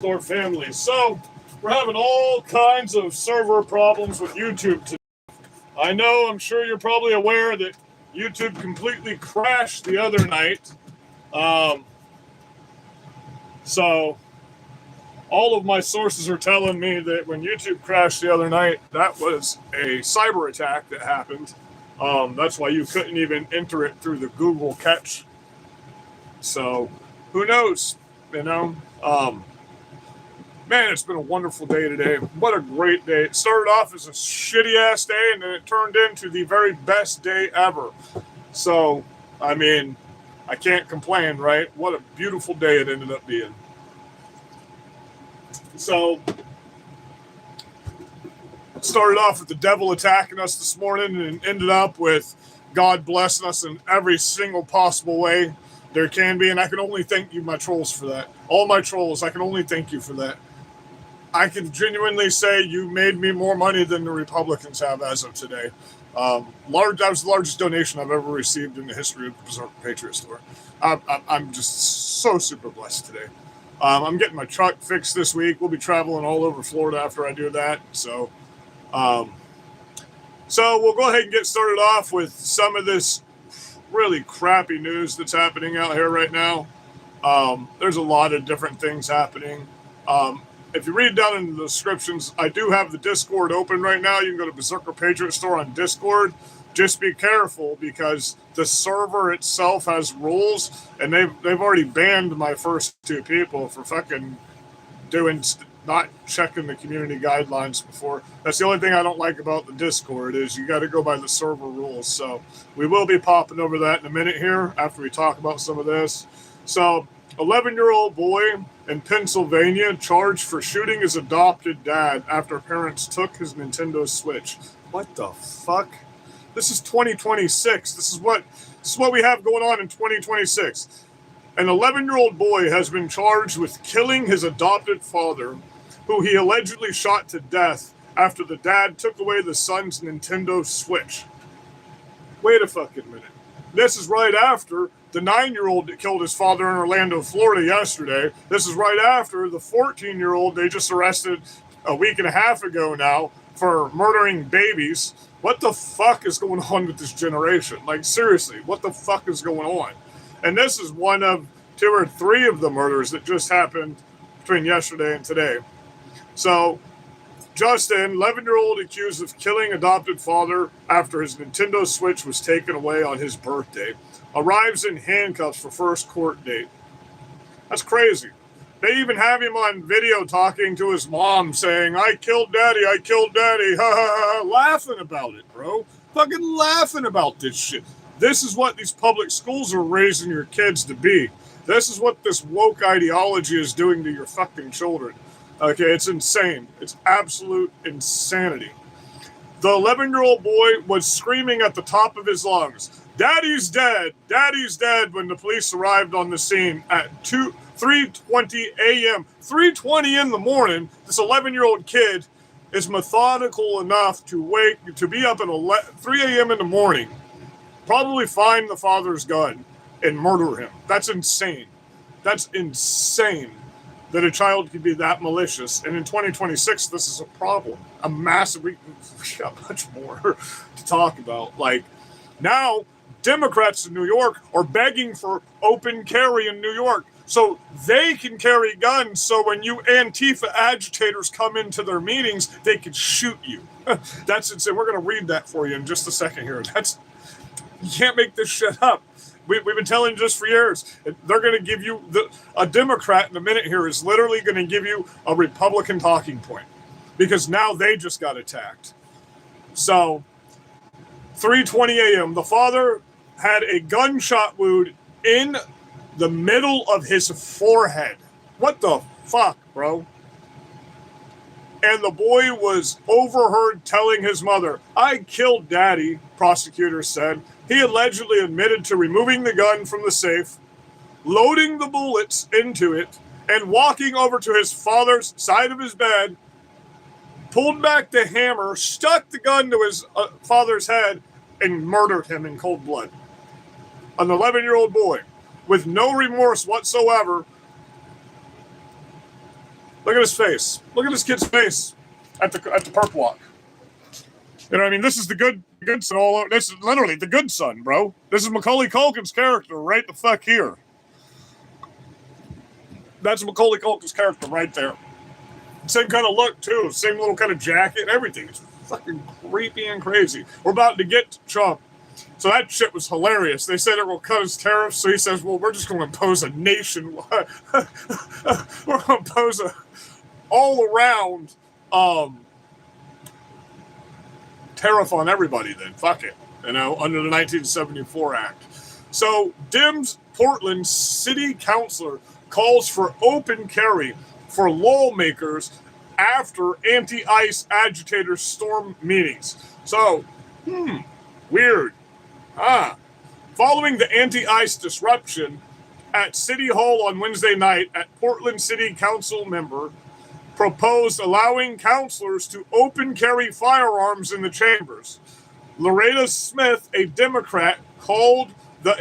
Stalker family. So, we're having all kinds of server problems with YouTube today. I'm sure you're probably aware that YouTube completely crashed the other night. So, all of my sources are telling me that when YouTube crashed the other night, that was a cyber attack that happened. That's why you couldn't even enter it through the Google catch. So, who knows? Man, it's been a wonderful day today. What a great day. It started off as a shitty-ass day, and then it turned into the very best day ever. So, I can't complain, right? What a beautiful day it ended up being. So, it started off with the devil attacking us this morning and ended up with God blessing us in every single possible way there can be. And I can only thank you, my trolls, for that. All my trolls, I can only thank you for that. I can genuinely say you made me more money than the Republicans have as of today. That was the largest donation I've ever received in the history of the Berserker Patriot store. I'm just so super blessed today. I'm getting my truck fixed this week. We'll be traveling all over Florida after I do that. So we'll go ahead and get started off with some of this really crappy news that's happening out here right now. There's a lot of different things happening. If you read down in the descriptions, I do have the Discord open right now. You can go to Berserker Patriot Store on Discord. Just be careful because the server itself has rules, and they've already banned my first two people for fucking not checking the community guidelines before. That's the only thing I don't like about the Discord is you got to go by the server rules. So we will be popping over that in a minute here after we talk about some of this. So 11-year-old boy in Pennsylvania charged for shooting his adopted dad after parents took his Nintendo Switch. What the fuck? This is 2026. This is what we have going on in 2026. An 11-year-old boy has been charged with killing his adopted father, who he allegedly shot to death after the dad took away the son's Nintendo Switch. Wait a fucking minute. This is right after the 9-year-old that killed his father in Orlando, Florida yesterday. This is right after the 14-year-old they just arrested a week and a half ago now for murdering babies. What the fuck is going on with this generation? Like, seriously, what the fuck is going on? And this is one of 2 or 3 of the murders that just happened between yesterday and today. So, Justin, 11-year-old accused of killing adopted father after his Nintendo Switch was taken away on his birthday, arrives in handcuffs for first court date. That's crazy. They even have him on video talking to his mom saying, I killed daddy, ha ha ha, laughing about it, bro. Fucking laughing about this shit. This is what these public schools are raising your kids to be. This is what this woke ideology is doing to your fucking children. Okay, it's insane. It's absolute insanity. The 11-year-old boy was screaming at the top of his lungs, Daddy's dead! Daddy's dead! When the police arrived on the scene at 3:20 a.m. 3:20 in the morning, this 11-year-old kid is methodical enough to be up at 3 a.m. in the morning, probably find the father's gun and murder him. That's insane. That's insane that a child could be that malicious. And in 2026, this is a problem. A massive, we got much more to talk about. Like, now, Democrats in New York are begging for open carry in New York so they can carry guns, so when you Antifa agitators come into their meetings, they can shoot you. That's insane. We're going to read that for you in just a second here. You can't make this shit up. We've been telling you this for years. They're going to give you a Democrat in a minute here is literally going to give you a Republican talking point because now they just got attacked. So 3:20 a.m. The father had a gunshot wound in the middle of his forehead. What the fuck, bro? And the boy was overheard telling his mother, I killed daddy, prosecutors said. He allegedly admitted to removing the gun from the safe, loading the bullets into it, and walking over to his father's side of his bed, pulled back the hammer, stuck the gun to his father's head, and murdered him in cold blood. An 11-year-old boy with no remorse whatsoever Look at his face. Look at this kid's face at the perp walk. You know what I mean? This is the good son all over. This is literally the good son, bro. This is Macaulay Culkin's character right the fuck here. That's Macaulay Culkin's character right there. Same kind of look, too. Same little kind of jacket and everything. It's fucking creepy and crazy. We're about to get to Trump. So that shit was hilarious. They said they're going to cut his tariffs. So he says, well, we're just going to impose a nationwide. We're going to impose a all-around tariff on everybody then. Fuck it. You know, under the 1974 Act. So Dems Portland City Councilor calls for open carry for lawmakers after anti-ICE agitators storm meetings. So, weird. Following the anti-ICE disruption at City Hall on Wednesday night, at Portland City Council member proposed allowing councilors to open carry firearms in the chambers. Loretta Smith, a Democrat, called the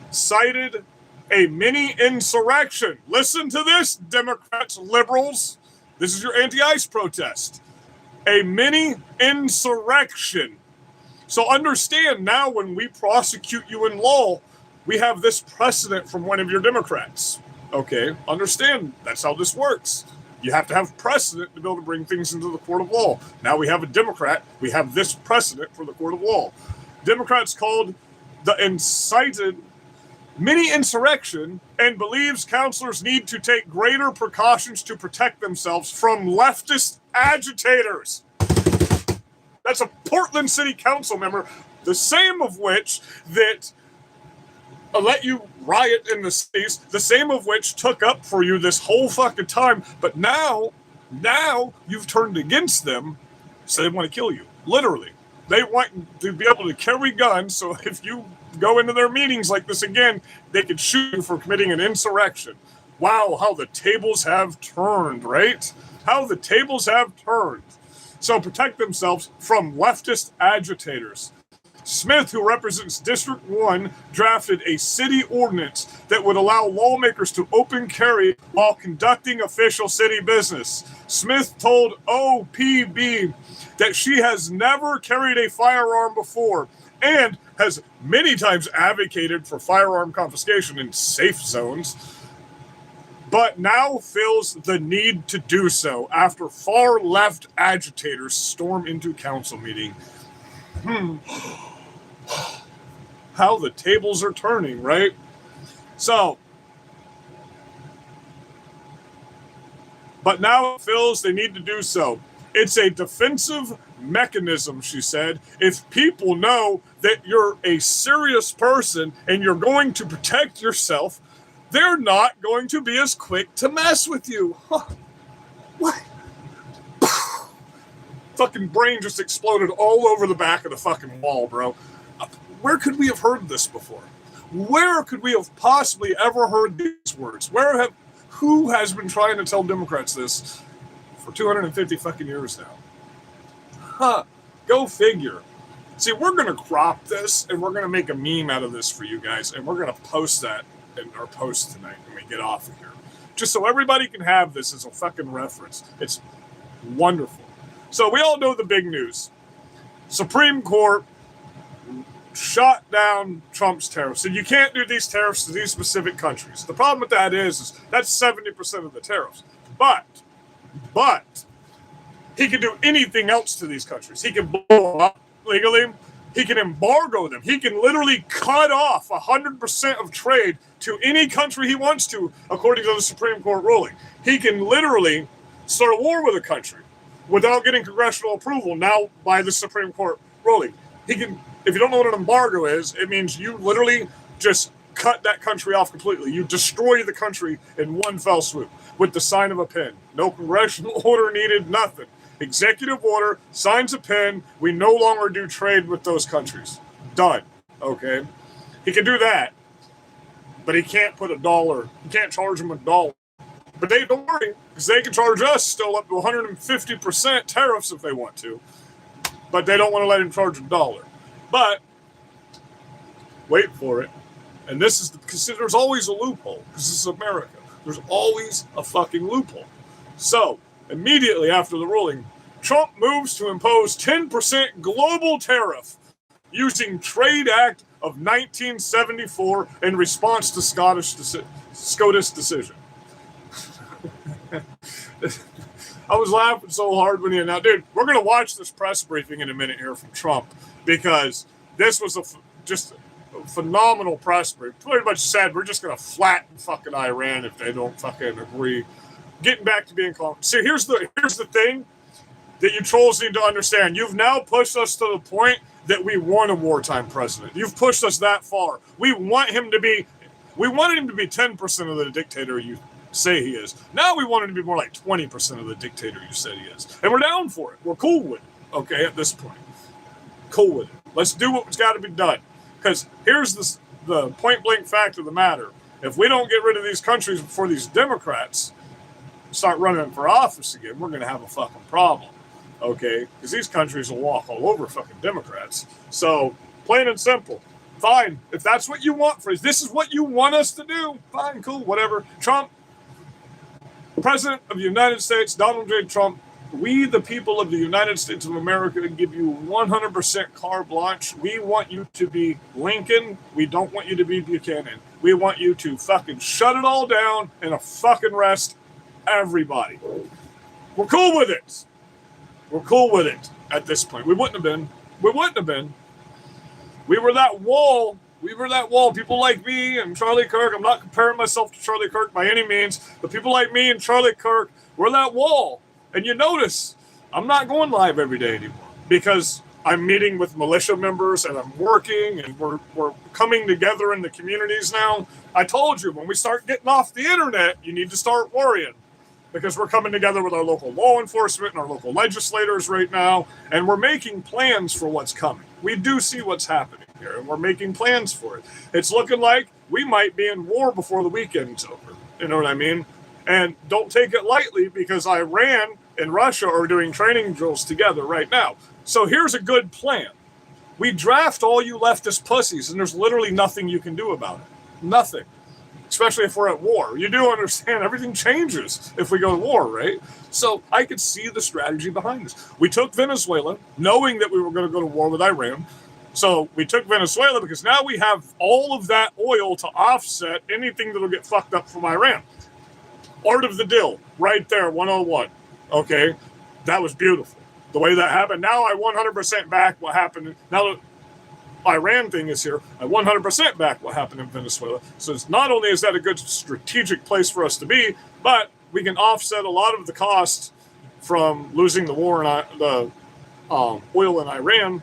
incited a mini insurrection. Listen to this, Democrats, liberals. This is your anti-ICE protest. A mini insurrection. So understand now when we prosecute you in law, we have this precedent from one of your Democrats. Okay, understand that's how this works. You have to have precedent to be able to bring things into the court of law. Now we have a Democrat. We have this precedent for the court of law. Democrats called the incited mini insurrection and believes counselors need to take greater precautions to protect themselves from leftist agitators. That's a Portland City Council member, the same of which that let you riot in the cities, the same of which took up for you this whole fucking time. But now you've turned against them, so they want to kill you. Literally. They want to be able to carry guns, so if you go into their meetings like this again, they could shoot you for committing an insurrection. Wow, how the tables have turned, right? How the tables have turned. So protect themselves from leftist agitators. Smith, who represents District 1, drafted a city ordinance that would allow lawmakers to open carry while conducting official city business. Smith told OPB that she has never carried a firearm before and has many times advocated for firearm confiscation in safe zones, but now feels the need to do so after far-left agitators storm into council meeting. How the tables are turning, right? So, but now it feels they need to do so. It's a defensive mechanism, she said. If people know that you're a serious person and you're going to protect yourself, they're not going to be as quick to mess with you. Huh. What? Fucking brain just exploded all over the back of the fucking wall, bro. Where could we have heard this before? Where could we have possibly ever heard these words? Who has been trying to tell Democrats this for 250 fucking years now? Huh. Go figure. See, we're going to crop this and we're going to make a meme out of this for you guys, and we're going to post that in our post tonight when we get off of here. Just so everybody can have this as a fucking reference. It's wonderful. So we all know the big news. Supreme Court shot down Trump's tariffs. And you can't do these tariffs to these specific countries. The problem with that is that's 70% of the tariffs. But he can do anything else to these countries. He can blow them up legally. He can embargo them. He can literally cut off 100% of trade to any country he wants to, according to the Supreme Court ruling. He can literally start a war with a country without getting congressional approval now by the Supreme Court ruling. He can, if you don't know what an embargo is, it means you literally just cut that country off completely. You destroy the country in one fell swoop with the sign of a pen. No congressional order needed, nothing. Executive order, signs a pen, we no longer do trade with those countries. Done. Okay? He can do that, but he can't put $1. He can't charge them $1. But they don't worry, because they can charge us still up to 150% tariffs if they want to. But they don't want to let him charge $1. But wait for it. And this is because there's always a loophole, because this is America. There's always a fucking loophole. So, immediately after the ruling, Trump moves to impose 10% global tariff using Trade Act of 1974 in response to SCOTUS decision. I was laughing so hard when he announced, dude, we're going to watch this press briefing in a minute here from Trump, because this was just a phenomenal press brief. Pretty much said, we're just going to flatten fucking Iran if they don't fucking agree. Getting back to being calm. See, here's the thing that you trolls need to understand. You've now pushed us to the point that we want a wartime president. You've pushed us that far. We wanted him to be 10% of the dictator you say he is. Now we want him to be more like 20% of the dictator you said he is. And we're down for it. We're cool with it, okay, at this point. Cool with it. Let's do what's got to be done. Because here's the point-blank fact of the matter. If we don't get rid of these countries before these Democrats start running for office again, we're going to have a fucking problem. Okay, because these countries will walk all over fucking Democrats. So, plain and simple. Fine. If that's what you want for us, this is what you want us to do. Fine, cool, whatever. Trump, President of the United States, Donald J. Trump, we, the people of the United States of America, give you 100% carte blanche. We want you to be Lincoln. We don't want you to be Buchanan. We want you to fucking shut it all down and a fucking rest everybody. We're cool with it. We're cool with it at this point. We wouldn't have been. We were that wall. People like me and Charlie Kirk. I'm not comparing myself to Charlie Kirk by any means. But people like me and Charlie Kirk, we're that wall. And you notice I'm not going live every day anymore because I'm meeting with militia members and I'm working and we're coming together in the communities now. I told you, when we start getting off the internet, you need to start worrying. Because we're coming together with our local law enforcement and our local legislators right now, and we're making plans for what's coming. We do see what's happening here, and we're making plans for it. It's looking like we might be in war before the weekend's over. You know what I mean? And don't take it lightly, because Iran and Russia are doing training drills together right now. So here's a good plan. We draft all you leftist pussies, and there's literally nothing you can do about it. Nothing. Especially if we're at war. You do understand everything changes if we go to war, right? So I could see the strategy behind this. We took Venezuela, knowing that we were going to go to war with Iran. So we took Venezuela because now we have all of that oil to offset anything that'll get fucked up from Iran. Art of the deal, right there, 101. Okay, that was beautiful. The way that happened. Now I 100% back what happened. Now that Iran thing is here, I 100% back what happened in Venezuela. So it's not only is that a good strategic place for us to be, but we can offset a lot of the costs from losing the war in the oil in Iran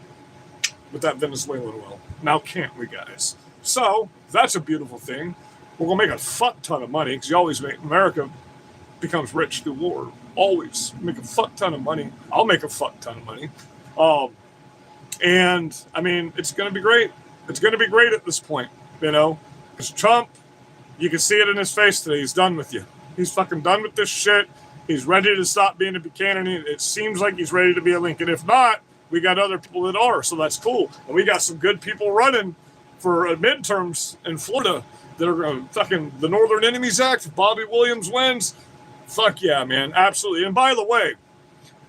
with that Venezuelan oil. Now can't we, guys? So that's a beautiful thing. We're gonna make a fuck ton of money because you always make America becomes rich through war. Always make a fuck ton of money. I'll make a fuck ton of money. And I mean, it's going to be great. It's going to be great at this point, you know, because Trump, you can see it in his face today. He's done with you. He's fucking done with this shit. He's ready to stop being a Buchanan. It seems like he's ready to be a Lincoln. If not, we got other people that are. So that's cool. And we got some good people running for midterms in Florida that are fucking the Northern Enemies Act. If Bobby Williams wins, fuck yeah, man. Absolutely. And by the way,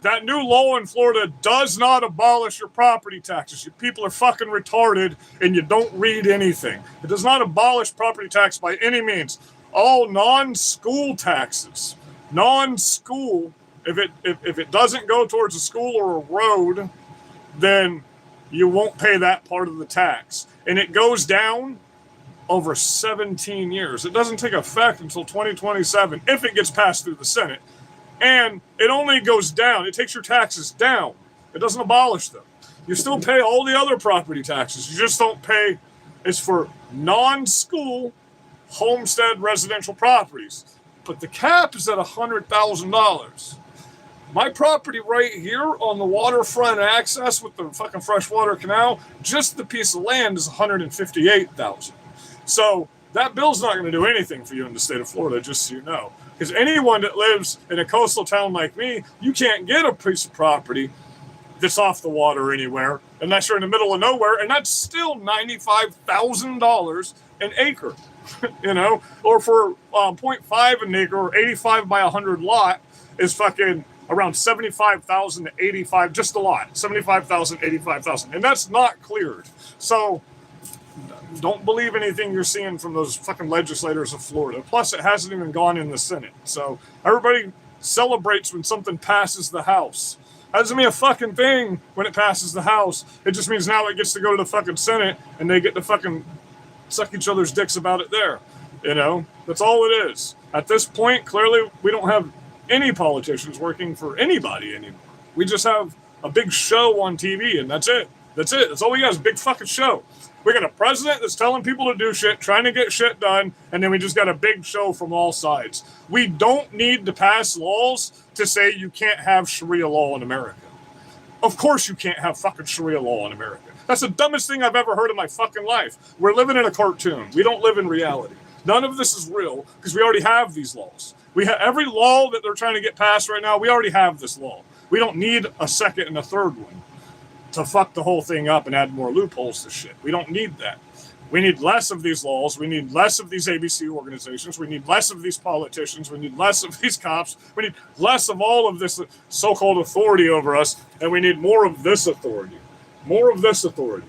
that new law in Florida does not abolish your property taxes. You people are fucking retarded and you don't read anything. It does not abolish property tax by any means. All non-school taxes, non-school, if it doesn't go towards a school or a road, then you won't pay that part of the tax. And it goes down over 17 years. It doesn't take effect until 2027 if it gets passed through the Senate. And it only goes down. It takes your taxes down. It doesn't abolish them. You still pay all the other property taxes. You just don't pay. It's for non-school homestead residential properties. But the cap is at $100,000. My property right here on the waterfront access with the fucking freshwater canal, just the piece of land is $158,000. So that bill's not going to do anything for you in the state of Florida, just so you know. Because anyone that lives in a coastal town like me, you can't get a piece of property that's off the water anywhere unless you're in the middle of nowhere, and that's still $95,000 an acre, you know, or for 0.5 an acre or 85 by 100 lot, is fucking around 75,000 to 85, just a lot, 75,000, 85,000, and that's not cleared. So don't believe anything you're seeing from those fucking legislators of Florida. Plus, it hasn't even gone in the Senate. So everybody celebrates when something passes the House. That doesn't mean a fucking thing when it passes the House. It just means now it gets to go to the fucking Senate and they get to fucking suck each other's dicks about it there. You know, that's all it is. At this point, clearly, we don't have any politicians working for anybody anymore. We just have a big show on TV, and that's it. That's it. That's all we got is a big fucking show. We got a president that's telling people to do shit, trying to get shit done, and then we just got a big show from all sides. We don't need to pass laws to say you can't have Sharia law in America. Of course you can't have fucking Sharia law in America. That's the dumbest thing I've ever heard in my fucking life. We're living in a cartoon. We don't live in reality. None of this is real because we already have these laws. We have every law that they're trying to get passed right now. We already have this law. We don't need a second and a third one to fuck the whole thing up and add more loopholes to shit. We don't need that. We need less of these laws. We need less of these ABC organizations. We need less of these politicians. We need less of these cops. We need less of all of this so-called authority over us, and we need more of this authority. More of this authority.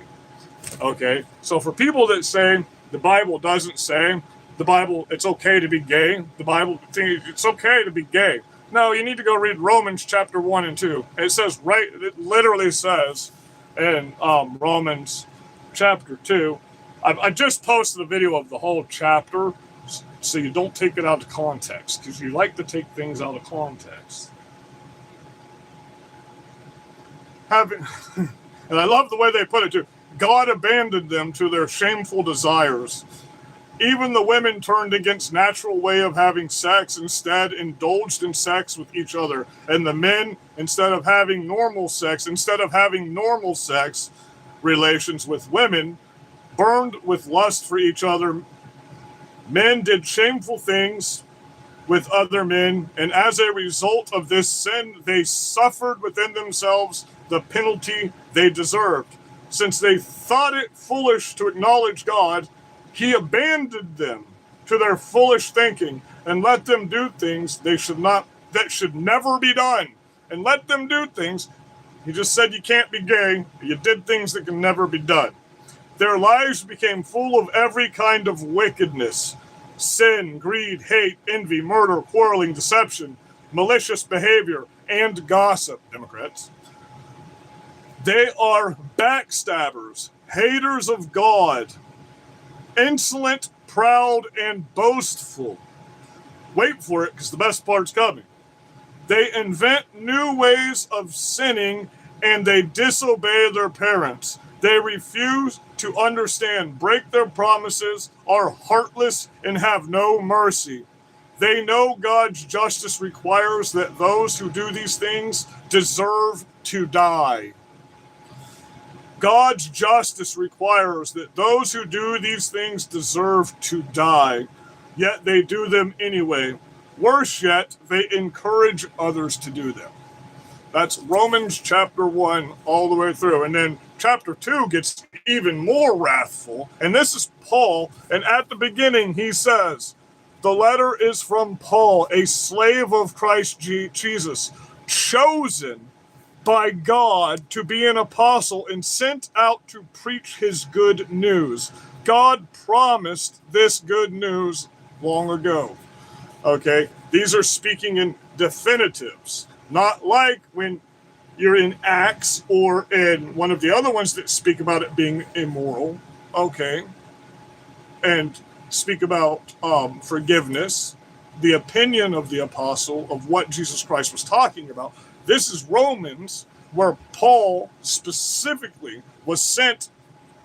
Okay? So for people that say the Bible doesn't say, the Bible, it's okay to be gay. The Bible, it's okay to be gay. No, you need to go read Romans chapter 1 and 2. It says, right, it literally says in Romans chapter 2, I just posted a video of the whole chapter so you don't take it out of context because you like to take things out of context. And I love the way they put it too. God abandoned them to their shameful desires. Even the women turned against natural way of having sex, instead indulged in sex with each other. And the men, instead of having normal sex relations with women, burned with lust for each other. Men did shameful things with other men, and as a result of this sin, they suffered within themselves the penalty they deserved. Since they thought it foolish to acknowledge God, He abandoned them to their foolish thinking and let them do things that should never be done. And let them do things. He just said you can't be gay. You did things that can never be done. Their lives became full of every kind of wickedness, sin, greed, hate, envy, murder, quarreling, deception, malicious behavior, and gossip, Democrats. They are backstabbers, haters of God, insolent, proud, and boastful. Wait for it, because the best part's coming. They invent new ways of sinning, and they disobey their parents. They refuse to understand, break their promises, are heartless, and have no mercy. They know God's justice requires that those who do these things deserve to die. God's justice requires that those who do these things deserve to die, yet they do them anyway. Worse yet, they encourage others to do them. That's Romans chapter 1 all the way through. And then chapter 2 gets even more wrathful. And this is Paul. And at the beginning, he says, the letter is from Paul, a slave of Christ Jesus, chosen by God to be an apostle and sent out to preach his good news. God promised this good news long ago. Okay, these are speaking in definitives, not like when you're in Acts or in one of the other ones that speak about it being immoral, okay, and speak about forgiveness, the opinion of the apostle of what Jesus Christ was talking about. This is Romans, where Paul specifically was sent.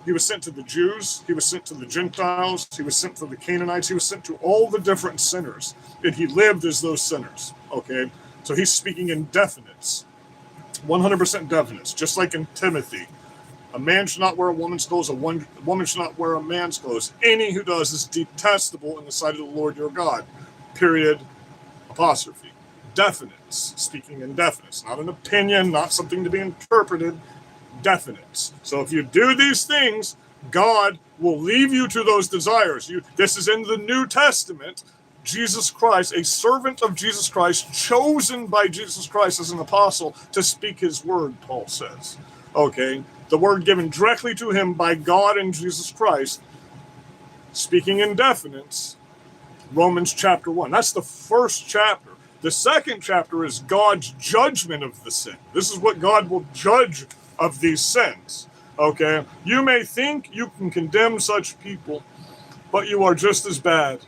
He was sent to the Jews, he was sent to the Gentiles, he was sent to the Canaanites, he was sent to all the different sinners, and he lived as those sinners, okay? So he's speaking in definites, 100% definites, just like in Timothy. A man should not wear a woman's clothes, a woman should not wear a man's clothes. Any who does is detestable in the sight of the Lord your God, period, apostrophe. Definites, speaking in definites, not an opinion, not something to be interpreted, definites. So if you do these things, God will leave you to those desires. This is in the New Testament. Jesus Christ, a servant of Jesus Christ, chosen by Jesus Christ as an apostle to speak his word, Paul says. Okay, the word given directly to him by God and Jesus Christ, speaking in definites, Romans chapter 1. That's the first chapter. The second chapter is God's judgment of the sin. This is what God will judge of these sins. Okay, you may think you can condemn such people, but you are just as bad,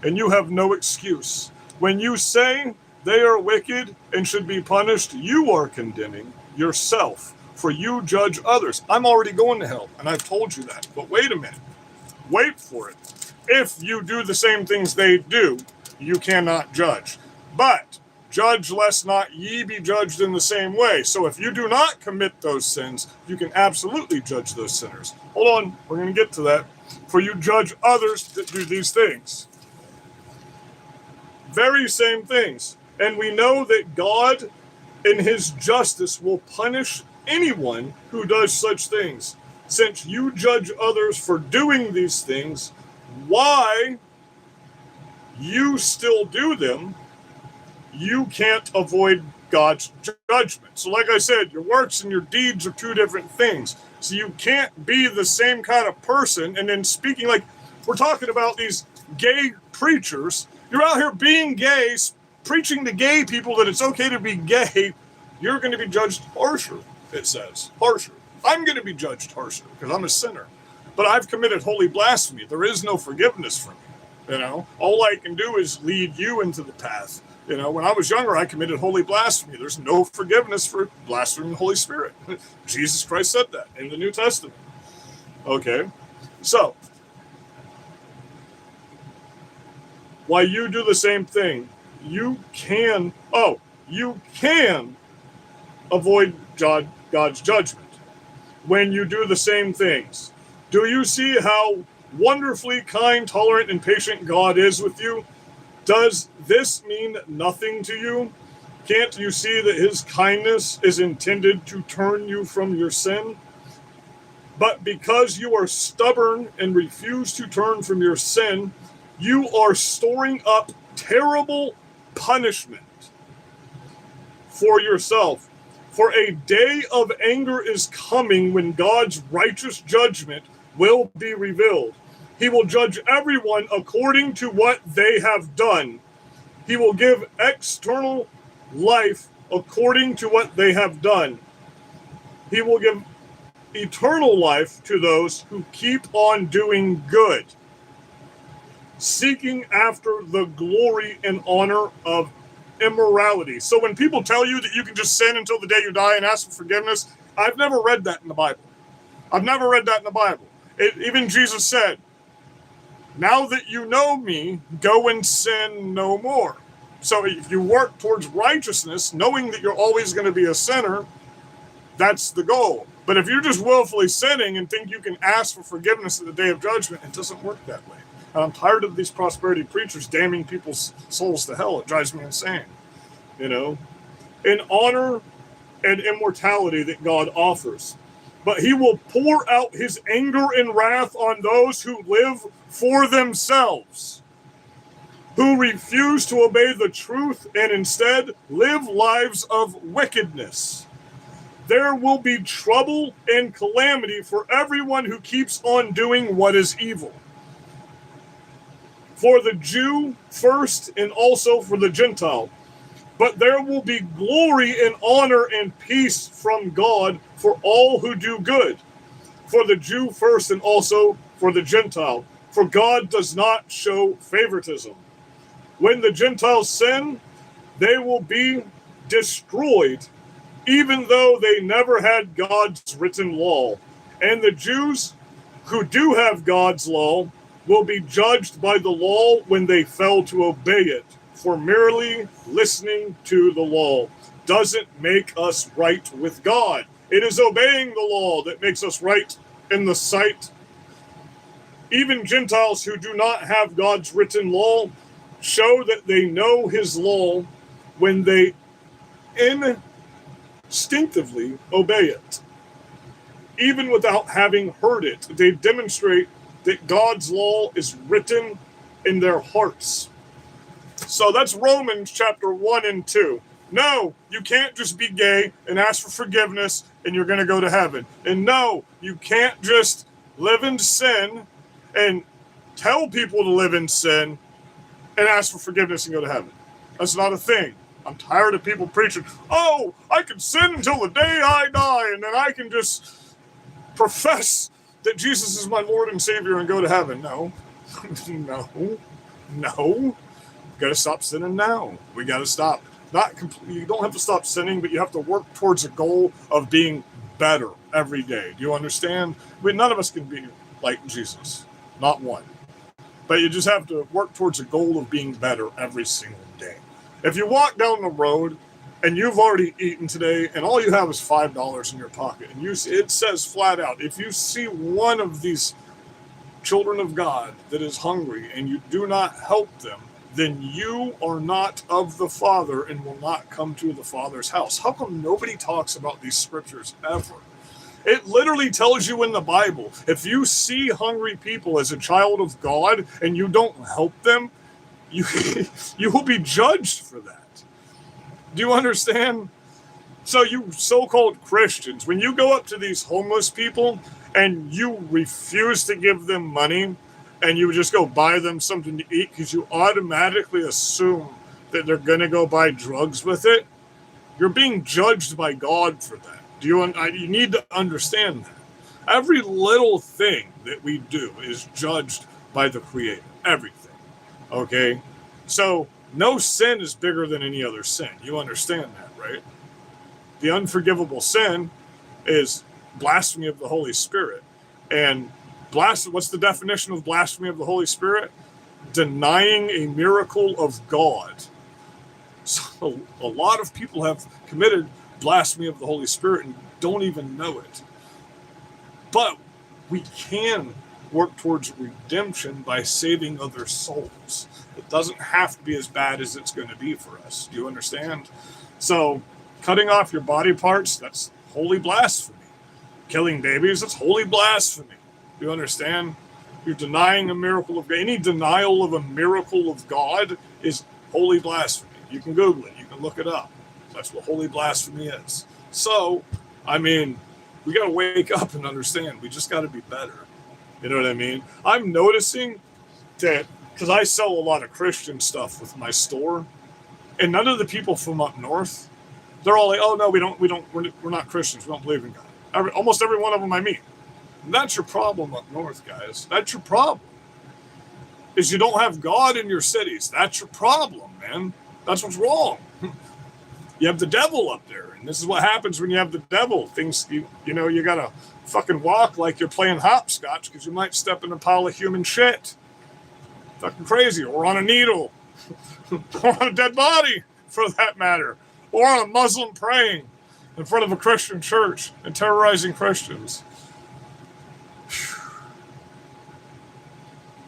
and you have no excuse. When you say they are wicked and should be punished, you are condemning yourself, for you judge others. I'm already going to hell, and I've told you that. But wait a minute. Wait for it. If you do the same things they do, you cannot judge. But judge lest not ye be judged in the same way. So if you do not commit those sins, you can absolutely judge those sinners. Hold on, we're going to get to that. For you judge others that do these things. Very same things. And we know that God in his justice will punish anyone who does such things. Since you judge others for doing these things, why you still do them, you can't avoid God's judgment. So like I said, your works and your deeds are two different things. So you can't be the same kind of person and then speaking like we're talking about these gay preachers. You're out here being gay, preaching to gay people that it's okay to be gay. You're going to be judged harsher, it says. Harsher. I'm going to be judged harsher because I'm a sinner. But I've committed holy blasphemy. There is no forgiveness for me. You know, all I can do is lead you into the path. You know, when I was younger, I committed holy blasphemy. There's no forgiveness for blaspheming the Holy Spirit. Jesus Christ said that in the New Testament. Okay, so while you do the same thing, you can avoid God's judgment when you do the same things. Do you see how wonderfully kind, tolerant, and patient God is with you? Does this mean nothing to you? Can't you see that his kindness is intended to turn you from your sin? But because you are stubborn and refuse to turn from your sin, you are storing up terrible punishment for yourself. For a day of anger is coming when God's righteous judgment will be revealed. He will judge everyone according to what they have done. He will give external life according to what they have done. He will give eternal life to those who keep on doing good, seeking after the glory and honor of immorality. So when people tell you that you can just sin until the day you die and ask for forgiveness, I've never read that in the Bible. I've never read that in the Bible. Even Jesus said, now that you know me, go and sin no more. So if you work towards righteousness, knowing that you're always going to be a sinner, that's the goal. But if you're just willfully sinning and think you can ask for forgiveness at the day of judgment, it doesn't work that way. And I'm tired of these prosperity preachers damning people's souls to hell. It drives me insane. You know, in honor and immortality that God offers. But he will pour out his anger and wrath on those who live for themselves, who refuse to obey the truth and instead live lives of wickedness. There will be trouble and calamity for everyone who keeps on doing what is evil. For the Jew first and also for the Gentile. But there will be glory and honor and peace from God for all who do good. For the Jew first and also for the Gentile. For God does not show favoritism. When the Gentiles sin, they will be destroyed, even though they never had God's written law. And the Jews who do have God's law will be judged by the law when they fail to obey it. For merely listening to the law doesn't make us right with God. It is obeying the law that makes us right in the sight. Even Gentiles who do not have God's written law show that they know his law when they instinctively obey it. Even without having heard it, they demonstrate that God's law is written in their hearts. So that's Romans chapter 1 and 2. No, you can't just be gay and ask for forgiveness and you're going to go to heaven. And no, you can't just live in sin and tell people to live in sin and ask for forgiveness and go to heaven. That's not a thing. I'm tired of people preaching, oh, I can sin until the day I die and then I can just profess that Jesus is my Lord and Savior and go to heaven. No, no. Got to stop sinning now. We got to stop. Not completely. You don't have to stop sinning, but you have to work towards a goal of being better every day. Do you understand? I mean, none of us can be like Jesus. Not one. But you just have to work towards a goal of being better every single day. If you walk down the road and you've already eaten today and all you have is $5 in your pocket, and it says flat out, if you see one of these children of God that is hungry and you do not help them, then you are not of the Father and will not come to the Father's house. How come nobody talks about these scriptures ever? It literally tells you in the Bible, if you see hungry people as a child of God and you don't help them, you will be judged for that. Do you understand? So you so-called Christians, when you go up to these homeless people and you refuse to give them money, and you would just go buy them something to eat because you automatically assume that they're going to go buy drugs with it, you're being judged by God for that. You need to understand that. Every little thing that we do is judged by the Creator. Everything. Okay? So, no sin is bigger than any other sin. You understand that, right? The unforgivable sin is blasphemy of the Holy Spirit. And what's the definition of blasphemy of the Holy Spirit? Denying a miracle of God. So a lot of people have committed blasphemy of the Holy Spirit and don't even know it. But we can work towards redemption by saving other souls. It doesn't have to be as bad as it's going to be for us. Do you understand? So cutting off your body parts, that's holy blasphemy. Killing babies, that's holy blasphemy. Do you understand? You're denying a miracle of God. Any denial of a miracle of God is holy blasphemy. You can Google it. You can look it up. That's what holy blasphemy is. So, I mean, we got to wake up and understand. We just got to be better. You know what I mean? I'm noticing that because I sell a lot of Christian stuff with my store, and none of the people from up north, they're all like, "Oh no, we're not Christians. We don't believe in God." Almost every one of them I meet. And that's your problem up north, guys. That's your problem. Is you don't have God in your cities. That's your problem, man. That's what's wrong. You have the devil up there, and this is what happens when you have the devil. Things, you gotta fucking walk like you're playing hopscotch because you might step in a pile of human shit. Fucking crazy, or on a needle, or on a dead body, for that matter, or on a Muslim praying in front of a Christian church and terrorizing Christians.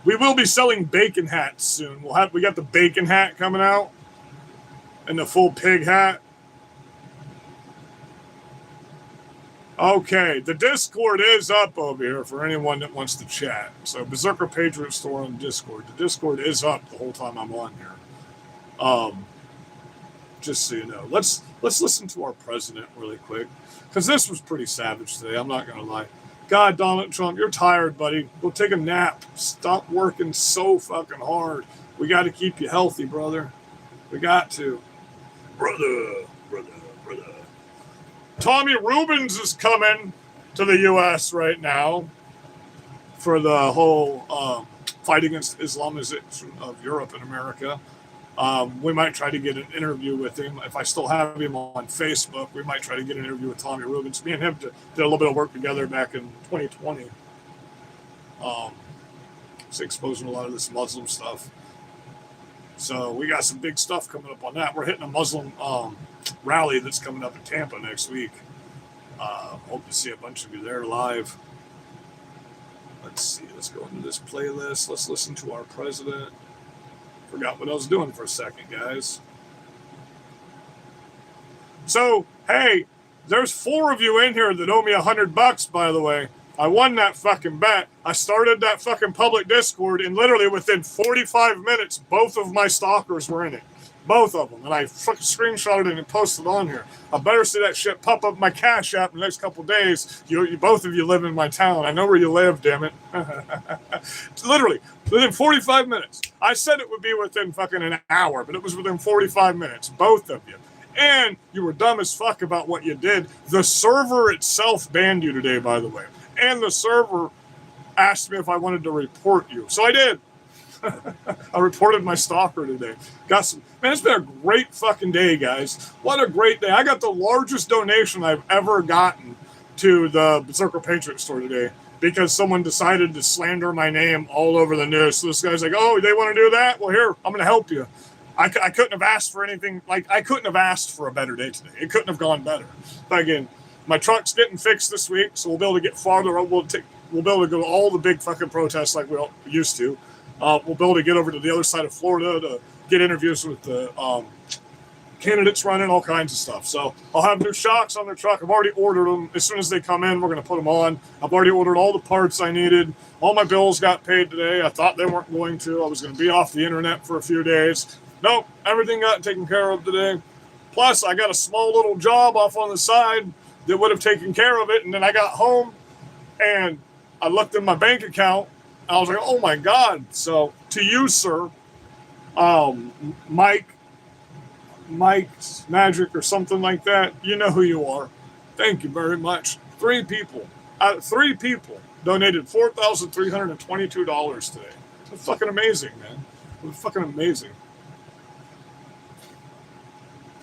We will be selling bacon hats soon. We got the bacon hat coming out and the full pig hat. Okay, the Discord is up over here for anyone that wants to chat. So Berserker Patriot Store on Discord. The Discord is up the whole time I'm on here. Just so you know. Let's listen to our president really quick, because this was pretty savage today. I'm not gonna lie. God, Donald Trump, you're tired, buddy. Go take a nap. Stop working so fucking hard. We got to keep you healthy, brother. We got to. Brother. Tommy Rubens is coming to the U.S. right now for the whole fight against Islamization of Europe and America. We might try to get an interview with him. If I still have him on Facebook, we might try to get an interview with Tommy Rubens. Me and him did a little bit of work together back in 2020. Just exposing a lot of this Muslim stuff. So we got some big stuff coming up on that. We're hitting a Muslim rally that's coming up in Tampa next week. Hope to see a bunch of you there live. Let's see. Let's go into this playlist. Let's listen to our president. Forgot what I was doing for a second, guys. So, hey, there's 4 of you in here that owe me $100, by the way. I won that fucking bet. I started that fucking public Discord, and literally within 45 minutes, both of my stalkers were in it. Both of them. And I fucking screenshotted it and posted on here. I better see that shit pop up my Cash App in the next couple of days. You both of you live in my town. I know where you live, damn it. Literally, within 45 minutes. I said it would be within fucking an hour, but it was within 45 minutes. Both of you. And you were dumb as fuck about what you did. The server itself banned you today, by the way. And the server asked me if I wanted to report you. So I did. I reported my stalker today. Got some, man, it's been a great fucking day, guys. What a great day. I got the largest donation I've ever gotten to the Berserker Patriot store today because someone decided to slander my name all over the news. So this guy's like, oh, they want to do that? Well, here, I'm going to help you. I couldn't have asked for anything. Like, I couldn't have asked for a better day today. It couldn't have gone better. But again, my truck's getting fixed this week, so we'll be able to get farther. We'll be able to go to all the big fucking protests like we used to. We'll be able to get over to the other side of Florida to get interviews with the candidates running, all kinds of stuff. So I'll have new shocks on their truck. I've already ordered them. As soon as they come in, we're going to put them on. I've already ordered all the parts I needed. All my bills got paid today. I thought they weren't going to. I was going to be off the internet for a few days. Nope, everything got taken care of today. Plus, I got a small little job off on the side that would have taken care of it. And then I got home and I looked in my bank account. I was like, oh my God. So to you, sir, Mike's Magic or something like that, you know who you are. Thank you very much. Three people donated $4,322 today. That's fucking amazing, man. It's fucking amazing.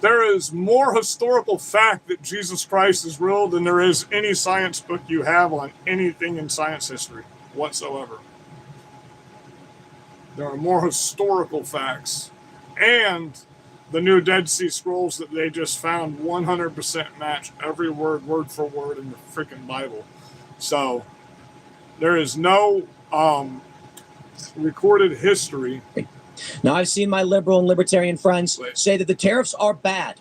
There is more historical fact that Jesus Christ is real than there is any science book you have on anything in science history whatsoever. There are more historical facts. And the new Dead Sea Scrolls that they just found 100% match every word for word in the freaking Bible. So there is no recorded history. Now, I've seen my liberal and libertarian friends say that the tariffs are bad.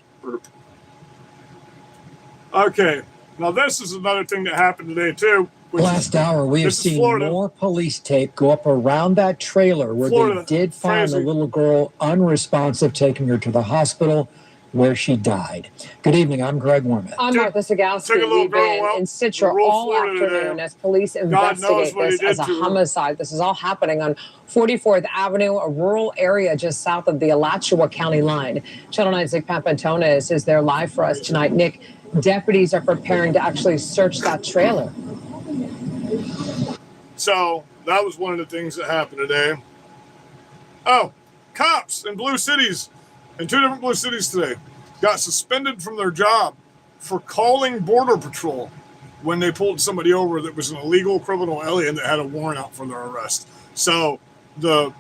Okay. Now, this is another thing that happened today, too. Last hour, we have seen more police tape go up around that trailer where they did find the little girl unresponsive, taking her to the hospital where she died. Good evening. I'm Greg Wormuth. I'm Martha Sagowski. We've been in Citra all afternoon as police investigate this as a homicide. This is all happening on 44th Avenue, a rural area just south of the Alachua County line. Channel 9's Nick Papantones is there live for us tonight. Nick, deputies are preparing to actually search that trailer. So that was one of the things that happened today. Oh, cops in blue cities, in two different blue cities today, got suspended from their job for calling Border Patrol when they pulled somebody over that was an illegal criminal alien that had a warrant out for their arrest. So the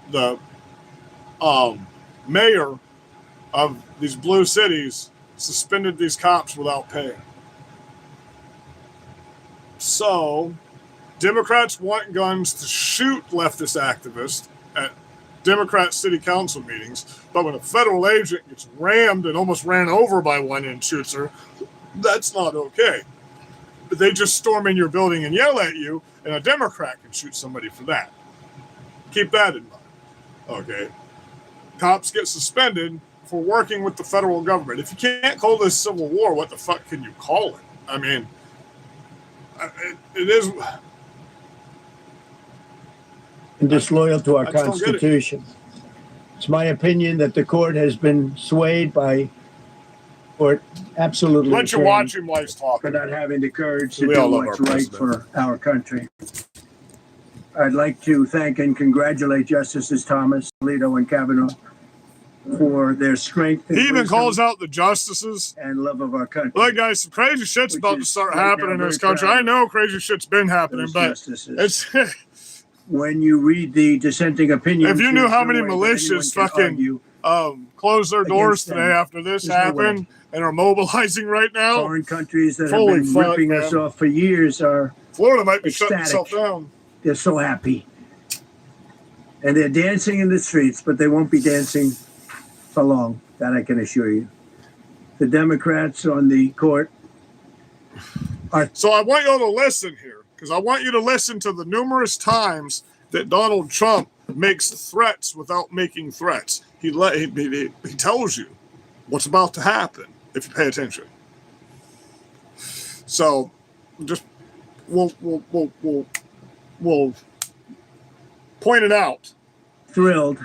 mayor of these blue cities suspended these cops without pay. So Democrats want guns to shoot leftist activists at Democrat city council meetings, but when a federal agent gets rammed and almost ran over by one and shoots her, that's not okay. But they just storm in your building and yell at you, and a Democrat can shoot somebody for that. Keep that in mind. Okay. Cops get suspended for working with the federal government. If you can't call this civil war, what the fuck can you call it? I mean, it is... And disloyal to our Constitution. It's my opinion that the court has been swayed by, or absolutely let you watch him while he's talking, for not having the courage to do what's right for our country. I'd like to thank and congratulate Justices Thomas, Alito, and Kavanaugh for their strength. He even calls out the justices and love of our country. Look, guys, some crazy shit's about to start happening in this country. I know crazy shit's been happening, but it's when you read the dissenting opinions, if you knew how many militias fucking closed their doors today after this happened and are mobilizing right now, foreign countries that have been ripping us off for years are Florida might be shutting itself down. They're so happy, and they're dancing in the streets, but they won't be dancing for long. That I can assure you. The Democrats on the court are. So I want you all to listen here. because I want you to listen to the numerous times that Donald Trump makes threats without making threats. He tells you what's about to happen if you pay attention. So, just we'll point it out. Thrilled,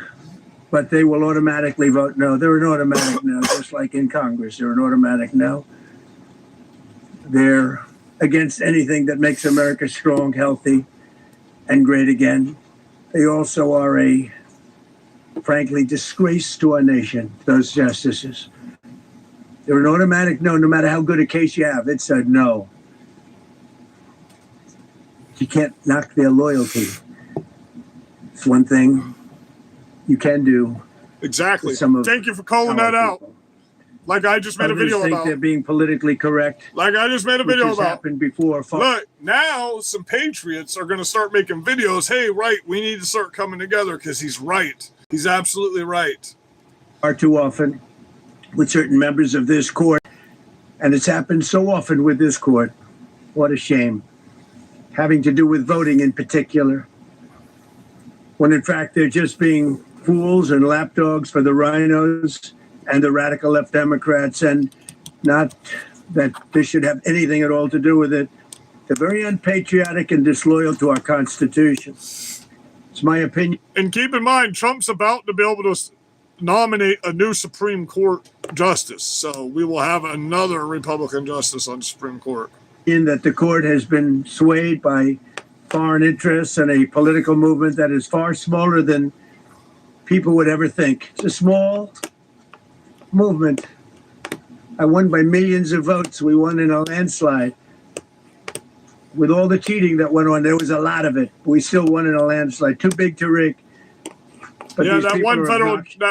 but they will automatically vote no. They're an automatic no, just like in Congress. They're an automatic no. They're against anything that makes America strong, healthy, and great again. They also are a, frankly, disgrace to our nation, those justices. They're an automatic no, no matter how good a case you have. It's a no. You can't knock their loyalty. It's one thing you can do. Exactly. Thank you for calling that out. Like I just made a video about. They're being politically correct. Like I just made a video about. Happened before. Look, now some patriots are going to start making videos. Hey, right, we need to start coming together because he's right. He's absolutely right. Far too often with certain members of this court, and it's happened so often with this court. What a shame. Having to do with voting in particular, when in fact they're just being fools and lapdogs for the rhinos and the radical left Democrats, and not that this should have anything at all to do with it. They're very unpatriotic and disloyal to our Constitution. It's my opinion. And keep in mind, Trump's about to be able to nominate a new Supreme Court justice. So we will have another Republican justice on the Supreme Court. In that the court has been swayed by foreign interests and a political movement that is far smaller than people would ever think. It's a small movement. I won by millions of votes. We won in a landslide. With all the cheating that went on, there was a lot of it. We still won in a landslide. Too big to rig. But yeah, that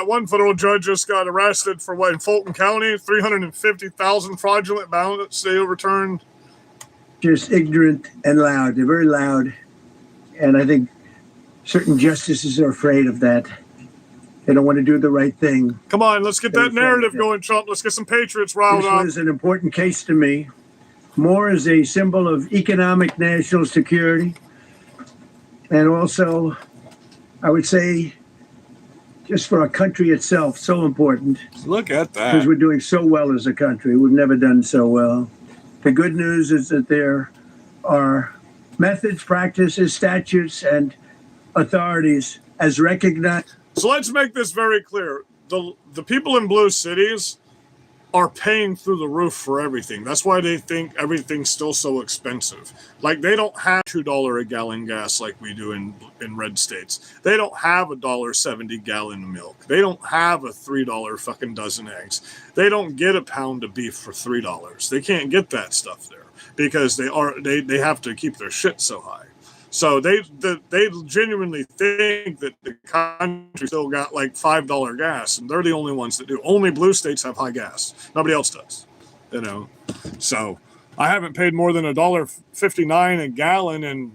one federal judge just got arrested for what in Fulton County, 350,000 fraudulent ballots they overturned. Just ignorant and loud. They're very loud. And I think certain justices are afraid of that. They don't want to do the right thing. Come on, let's get that narrative going, Trump. Let's get some patriots riled up. This was an important case to me, more as a symbol of economic national security. And also, I would say, just for our country itself, so important. Look at that. Because we're doing so well as a country. We've never done so well. The good news is that there are methods, practices, statutes, and authorities as recognized. So let's make this very clear. The people in blue cities are paying through the roof for everything. That's why they think everything's still so expensive. Like they don't have $2 a gallon gas like we do in red states. They don't have $1.70 gallon of milk. They don't have a $3 fucking dozen eggs. They don't get a pound of beef for $3. They can't get that stuff there because they have to keep their shit so high. So they genuinely think that the country still got like $5 gas, and they're the only ones that do. Only blue states have high gas. Nobody else does, you know. So I haven't paid more than $1.59 a gallon in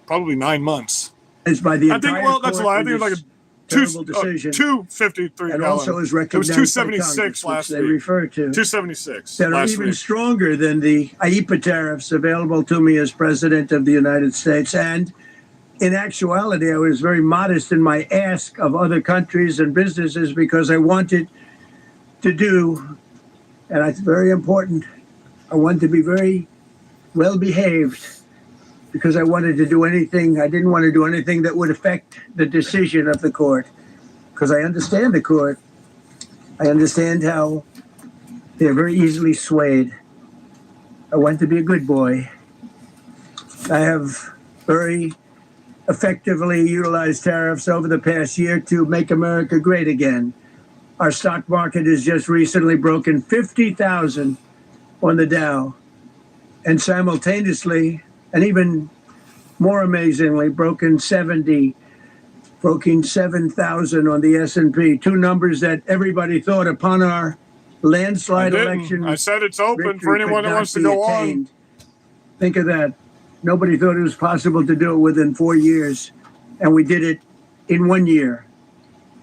probably 9 months. It's by the I think. Well, that's a lie. I think it was like a $2.53 and also is recognized. It was $2.76 last week. They refer to $2.76 that are even stronger than the IEEPA tariffs available to me as president of the United States. And in actuality, I was very modest in my ask of other countries and businesses because I wanted to do, and it's very important, I wanted to be very well behaved. Because I wanted to do anything, I didn't want to do anything that would affect the decision of the court. Because I understand the court. I understand how they're very easily swayed. I want to be a good boy. I have very effectively utilized tariffs over the past year to make America great again. Our stock market has just recently broken 50,000 on the Dow. And simultaneously, and even more amazingly, broken 7,000 on the S&P, two numbers that everybody thought upon our landslide election. I said it's open for anyone that wants to go on. Think of that. Nobody thought it was possible to do it within 4 years, and we did it in 1 year.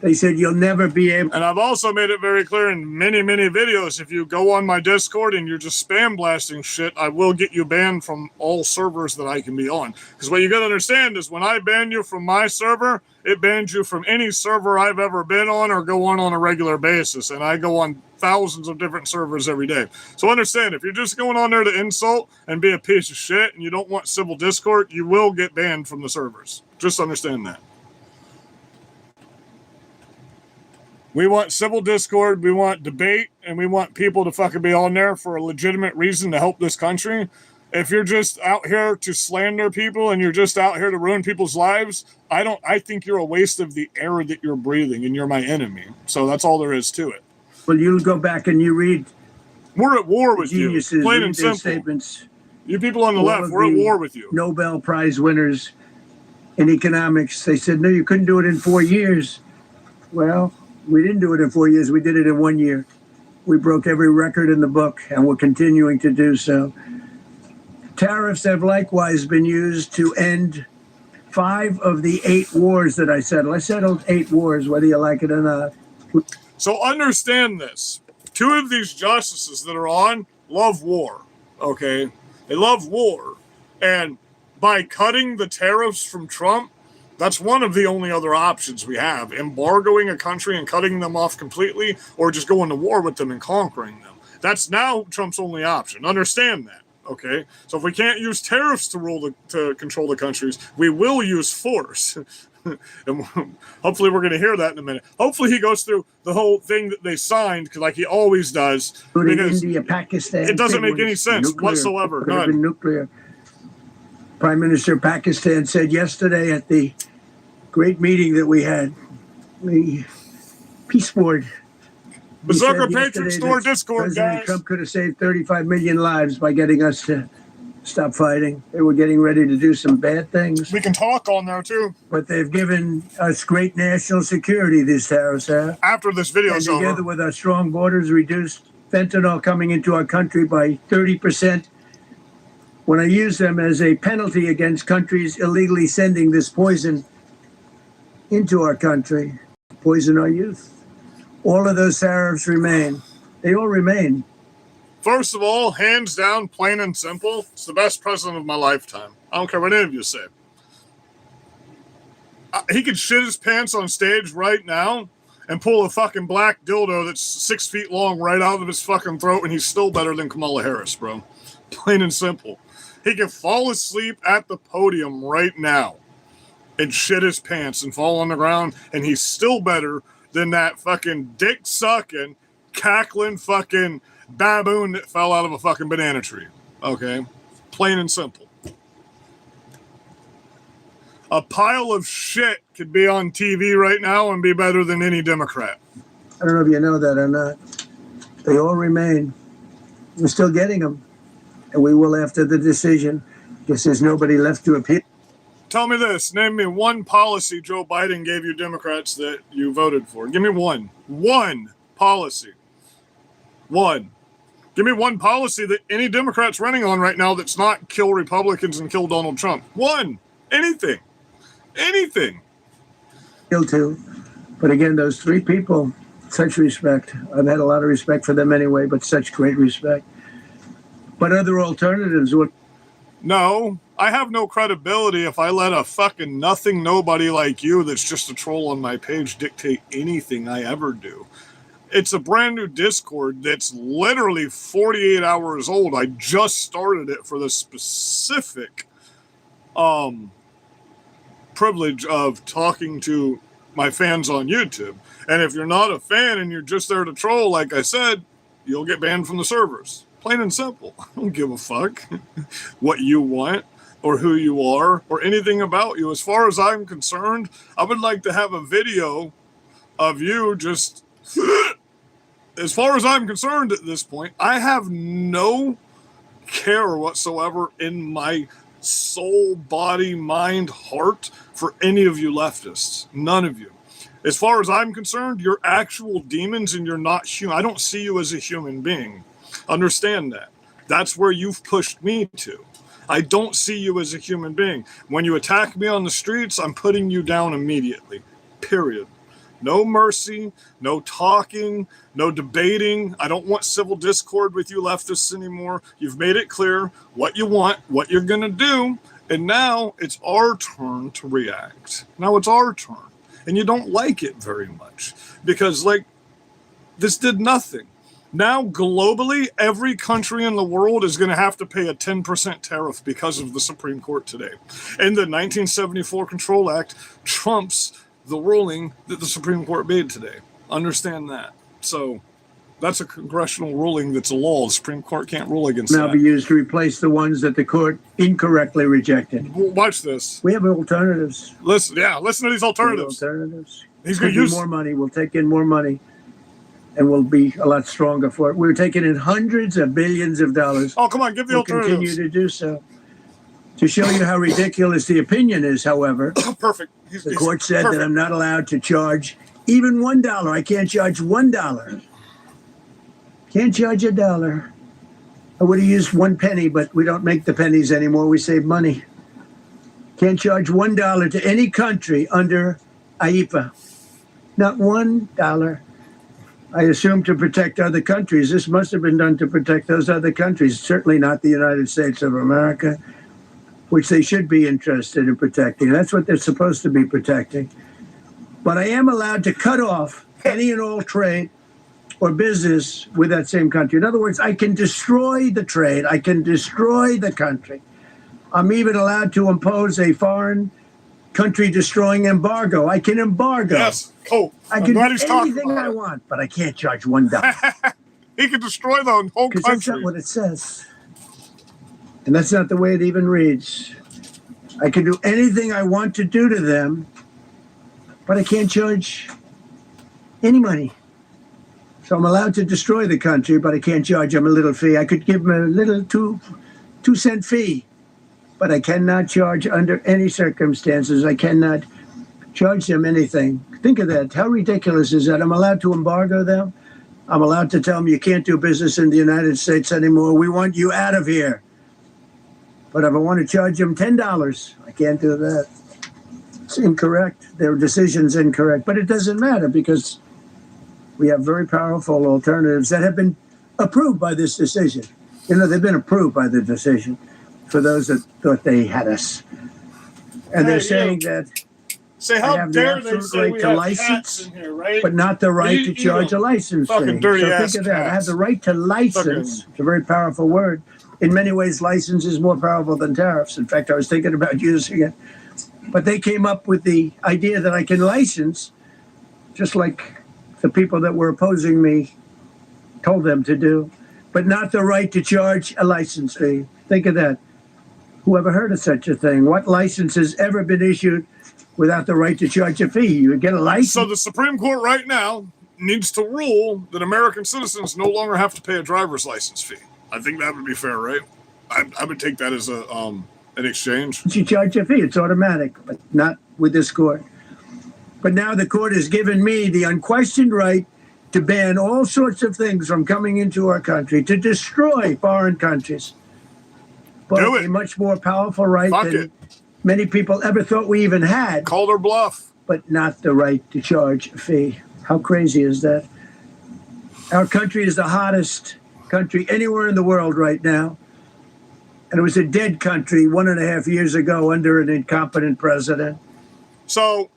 They said you'll never be able. And I've also made it very clear in many, many videos, if you go on my Discord and you're just spam blasting shit, I will get you banned from all servers that I can be on. Because what you got to understand is when I ban you from my server, it bans you from any server I've ever been on or go on a regular basis. And I go on thousands of different servers every day. So understand, if you're just going on there to insult and be a piece of shit and you don't want civil discord, you will get banned from the servers. Just understand that. We want civil discord, we want debate, and we want people to fucking be on there for a legitimate reason to help this country. If you're just out here to slander people and you're just out here to ruin people's lives, I think you're a waste of the air that you're breathing and you're my enemy. So that's all there is to it. Well, you go back and you read. We're at war with you, plain and simple. Statements. You people on the left, we're at war with you. Nobel Prize winners in economics, they said, no, you couldn't do it in 4 years. Well, we didn't do it in 4 years. We did it in 1 year. We broke every record in the book, and we're continuing to do so. Tariffs have likewise been used to end 5 of the 8 wars that I settled. I settled 8 wars, whether you like it or not. So understand this. 2 of these justices that are on love war, okay? They love war. And by cutting the tariffs from Trump, that's one of the only other options we have. Embargoing a country and cutting them off completely, or just going to war with them and conquering them. That's now Trump's only option. Understand that, okay? So if we can't use tariffs to control the countries, we will use force. And hopefully we're going to hear that in a minute. Hopefully he goes through the whole thing that they signed, like he always does. Because India, Pakistan, it doesn't make any sense whatsoever. None. Nuclear. Prime Minister of Pakistan said yesterday at the great meeting that we had, the Peace Board. Berserker Patriot Store Discord, President guys. Trump could have saved 35 million lives by getting us to stop fighting. They were getting ready to do some bad things. We can talk on there too. But they've given us great national security, these tariffs have. After this video is over. Together with our strong borders, reduced fentanyl coming into our country by 30%. When I use them as a penalty against countries illegally sending this poison into our country, poison our youth. All of those tariffs remain. They all remain. First of all, hands down, plain and simple, it's the best president of my lifetime. I don't care what any of you say. He could shit his pants on stage right now and pull a fucking black dildo that's 6 feet long right out of his fucking throat, and he's still better than Kamala Harris, bro. Plain and simple. He can fall asleep at the podium right now and shit his pants and fall on the ground, and he's still better than that fucking dick-sucking, cackling fucking baboon that fell out of a fucking banana tree. Okay? Plain and simple. A pile of shit could be on TV right now and be better than any Democrat. I don't know if you know that or not. They all remain. We're still getting them. And we will after the decision. Guess there's nobody left to appeal. Tell me this. Name me one policy Joe Biden gave you Democrats that you voted for. Give me one. One policy. One. Give me one policy that any Democrat's running on right now that's not kill Republicans and kill Donald Trump. One. Anything. Anything. Appeal to. But again, those 3 people, such respect. I've had a lot of respect for them anyway, but such great respect. But other alternatives would. No, I have no credibility if I let a fucking nothing nobody like you that's just a troll on my page dictate anything I ever do. It's a brand new Discord that's literally 48 hours old. I just started it for the specific privilege of talking to my fans on YouTube. And if you're not a fan and you're just there to troll, like I said, you'll get banned from the servers. Plain and simple. I don't give a fuck what you want or who you are or anything about you. As far as I'm concerned, I would like to have a video of you just... As far as I'm concerned at this point, I have no care whatsoever in my soul, body, mind, heart for any of you leftists. None of you. As far as I'm concerned, you're actual demons and you're not human. I don't see you as a human being. Understand that. That's where you've pushed me to. I don't see you as a human being. When you attack me on the streets, I'm putting you down immediately. Period. No mercy, no talking, no debating. I don't want civil discord with you leftists anymore. You've made it clear what you want, what you're going to do. And now it's our turn to react. Now it's our turn. And you don't like it very much because, like, this did nothing. Now, globally, every country in the world is going to have to pay a 10% tariff because of the Supreme Court today. And the 1974 Control Act trumps the ruling that the Supreme Court made today. Understand that. So that's a congressional ruling that's a law. The Supreme Court can't rule against that. Now be used to replace the ones that the court incorrectly rejected. Watch this. We have alternatives. Listen to these alternatives. He's going to use more money. We'll take in more money. And we'll be a lot stronger for it. We're taking in hundreds of billions of dollars. Oh, come on, give the alternatives. We'll continue to do so. To show you how ridiculous the opinion is, however, perfect. The court said that I'm not allowed to charge even $1. I can't charge $1. Can't charge $1. I would have used 1 penny, but we don't make the pennies anymore. We save money. Can't charge $1 to any country under IEPA. Not $1. I assume to protect other countries. This must have been done to protect those other countries, certainly not the United States of America, which they should be interested in protecting. That's what they're supposed to be protecting. But I am allowed to cut off any and all trade or business with that same country. In other words, I can destroy the trade. I can destroy the country. I'm even allowed to impose a foreign country destroying embargo. I can embargo. Yes. Oh, I can do anything I want, but I can't charge $1. He can destroy the whole country. That's not what it says. And that's not the way it even reads. I can do anything I want to do to them, but I can't charge any money. So I'm allowed to destroy the country, but I can't charge them a little fee. I could give them a little 2-cent fee, but I cannot charge under any circumstances. I cannot charge them anything. Think of that. How ridiculous is that? I'm allowed to embargo them. I'm allowed to tell them you can't do business in the United States anymore. We want you out of here. But if I want to charge them $10, I can't do that. It's incorrect. Their decision's incorrect. But it doesn't matter because we have very powerful alternatives that have been approved by this decision. You know, they've been approved by the decision for those that thought they had us. And they're saying that say, how dare they say we have cats in here, right? But not the right to charge a license fee. Fucking dirty ass think of that. I have the right to license. It's a very powerful word. In many ways, license is more powerful than tariffs. In fact, I was thinking about using it. But they came up with the idea that I can license, just like the people that were opposing me told them to do, but not the right to charge a license fee. Think of that. Who ever heard of such a thing? What license has ever been issued without the right to charge a fee? You would get a license. So the Supreme Court right now needs to rule that American citizens no longer have to pay a driver's license fee. I think that would be fair, right? I would take that as an exchange. You charge a fee. It's automatic, but not with this court. But now the court has given me the unquestioned right to ban all sorts of things from coming into our country, to destroy foreign countries. But do it. A much more powerful right than many people ever thought we even had. Called her bluff. But not the right to charge a fee. How crazy is that? Our country is the hottest country anywhere in the world right now. And it was a dead country 1.5 years ago under an incompetent president. So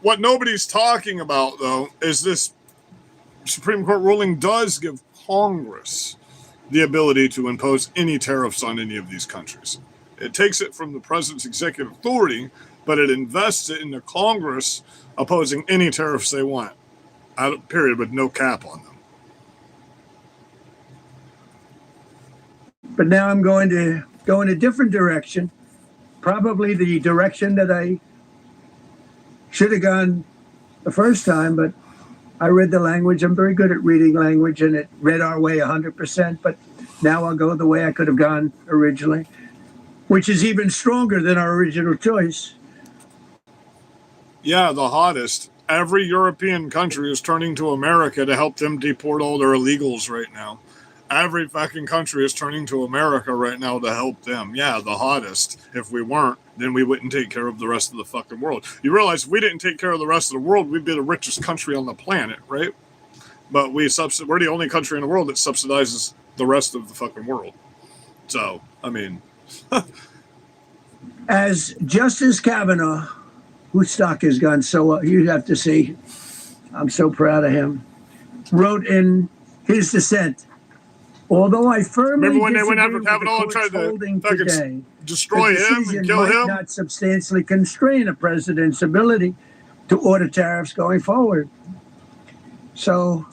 what nobody's talking about, though, is this Supreme Court ruling does give Congress the ability to impose any tariffs on any of these countries. It takes it from the president's executive authority, but it invests it in the Congress opposing any tariffs they want, period, with no cap on them. But now I'm going to go in a different direction, probably the direction that I should have gone the first time, but I read the language. I'm very good at reading language, and it read our way 100%, but now I'll go the way I could have gone originally, which is even stronger than our original choice. Yeah, the hottest. Every European country is turning to America to help them deport all their illegals right now. every fucking country is turning to America right now to help them. Yeah, the hottest. If we weren't, then we wouldn't take care of the rest of the fucking world. You realize if we didn't take care of the rest of the world, we'd be the richest country on the planet, right? But we're the only country in the world that subsidizes the rest of the fucking world. So, I mean... As Justice Kavanaugh, whose stock has gone so well, you have to see, I'm so proud of him, wrote in his dissent, although I firmly remember when they went disagree after with Kavanaugh the and tried court's holding to today, fucking destroy the him and decision kill might him? not substantially constrain a president's ability to order tariffs going forward. So,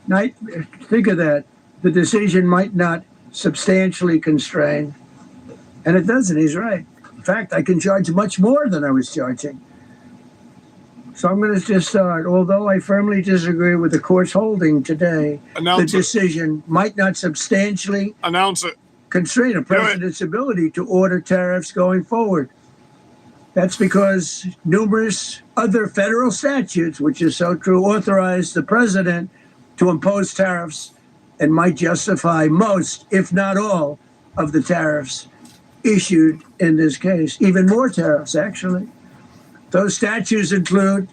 think of that. The decision might not substantially constrain, and it doesn't. He's right. In fact, I can charge much more than I was charging. So I'm going to just start. Although I firmly disagree with the court's holding today, the decision might not substantially constrain a president's ability to order tariffs going forward. That's because numerous other federal statutes, which is so true, authorize the president to impose tariffs and might justify most, if not all, of the tariffs issued in this case. Even more tariffs, actually. Those statutes include,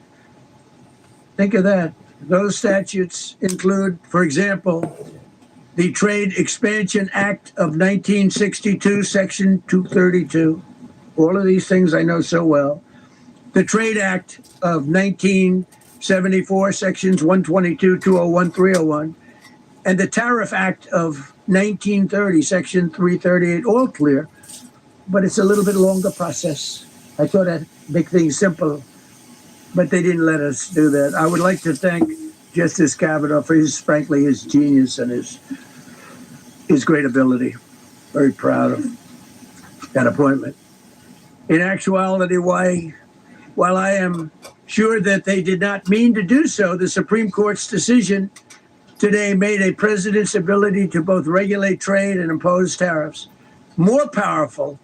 think of that, those statutes include, for example, the Trade Expansion Act of 1962, Section 232. All of these things I know so well. The Trade Act of 1974, Sections 122, 201, 301. And the Tariff Act of 1930, Section 338, all clear. But it's a little bit longer process. I thought I'd make things simple, but they didn't let us do that. I would like to thank Justice Kavanaugh for frankly, his genius and his great ability. Very proud of that appointment. In actuality, while I am sure that they did not mean to do so, the Supreme Court's decision today made a president's ability to both regulate trade and impose tariffs more powerful